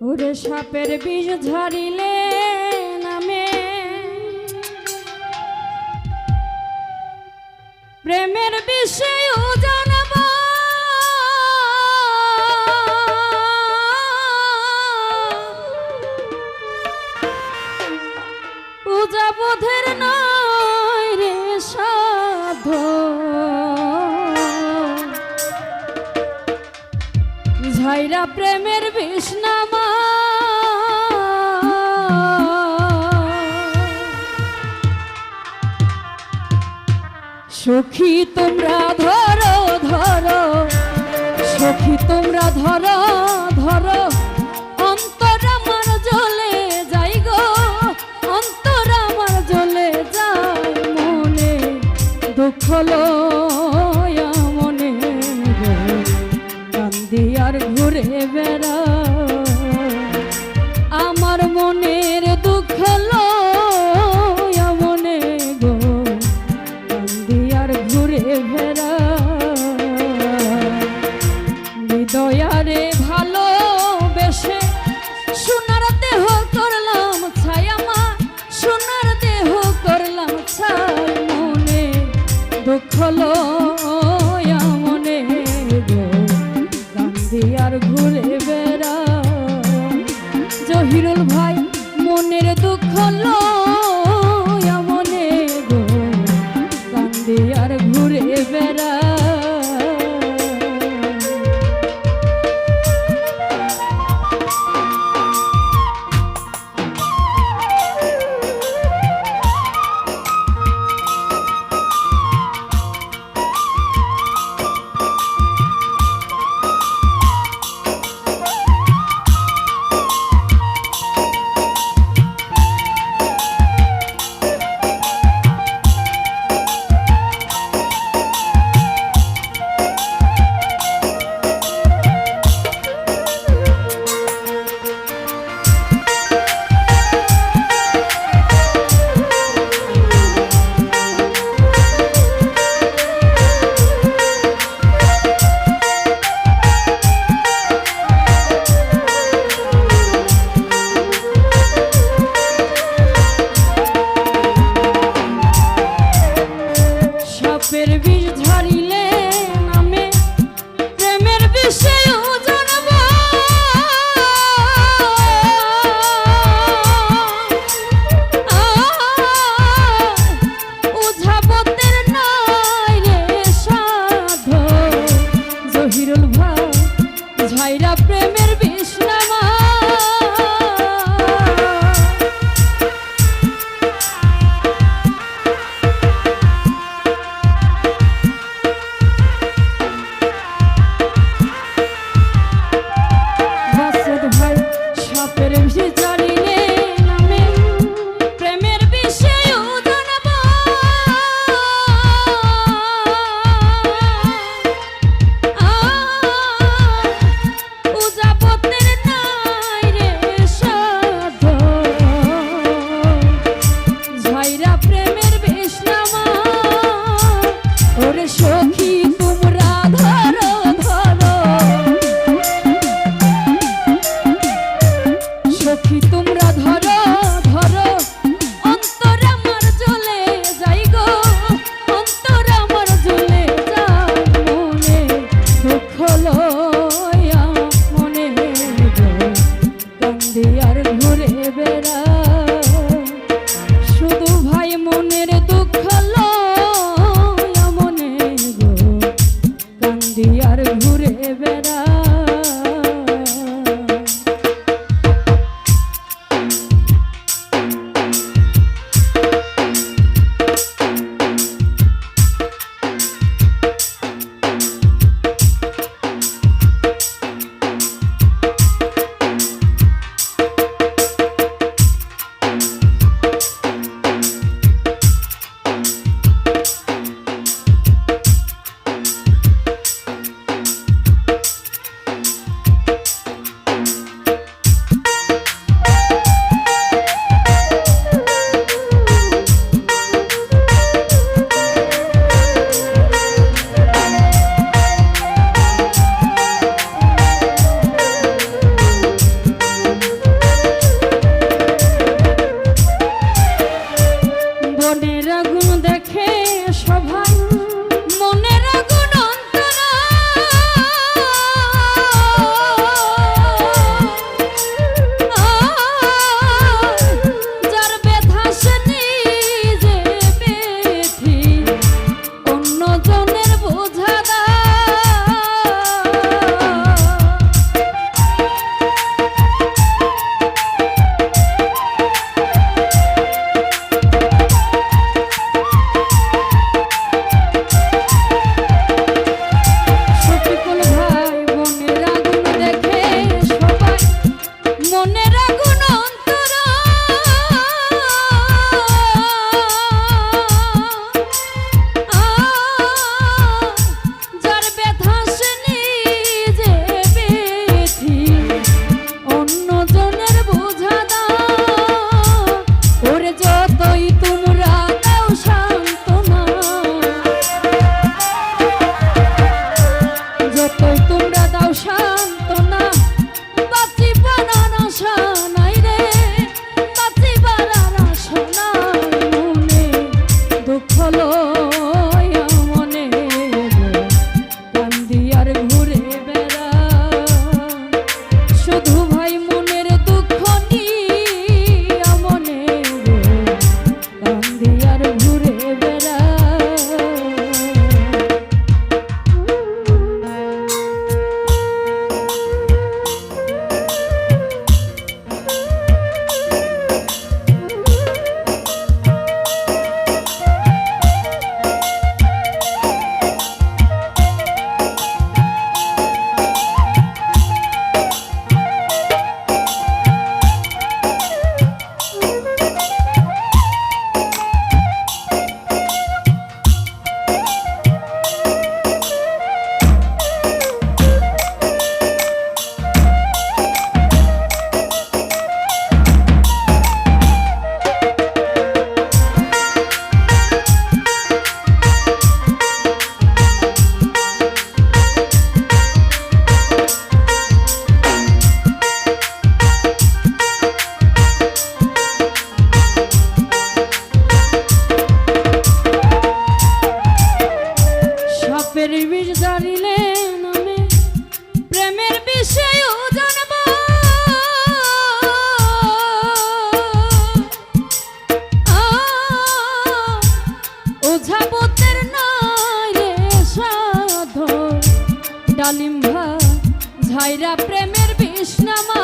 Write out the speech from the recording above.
ওরে সাপের বিষ ঝাড়িলে নামে প্রেমের বিষয় জানব উজাবোধের নয় রে সাধ ঝাইরা প্রেমের বিষ নামা সখী তোমরা ধরো ধরো সখী তোমরা ধরো ধরো অন্তর আমার জ্বলে যাই গো অন্তর আমার জ্বলে যায় মনে দুঃখ লয়া মনে গো কান্দি আর ঘুরে বেড়া আমার মনের দুঃখ লয়া মনে গো ঘুরে ফেরা হৃদয়ারে ভালোবেসে সোনার দেহ করলাম ছাই আমার সোনার দেহ করলাম ছাই মনে দুঃখ লয়া মনে গো কান্দি আর ঘুরে বেড়া জহিরুল ভাই মনের দুঃখ লয়া মনে গো কান্দি আর ঘুরে বেড়া যতই তোমরা দাও সান্ত্বনা বাঁচিবার আর আশা নাই রে, বাঁচিবার আর আশা নাই, মনে দুঃখ লইয়া মনে কান্দি আর ঘুরে বেড়া, শুধু ভাই মনের দুঃখ নিয়া মনে কান্দি আর ঘুরে বেড়া। সাপের বিষ জানিলে নামে প্রেমের বিষয়ও জানব, ওঝাবতের নাই রে সাধ, ডালিম্বা ঝাইরা প্রেমের বিষ নামা।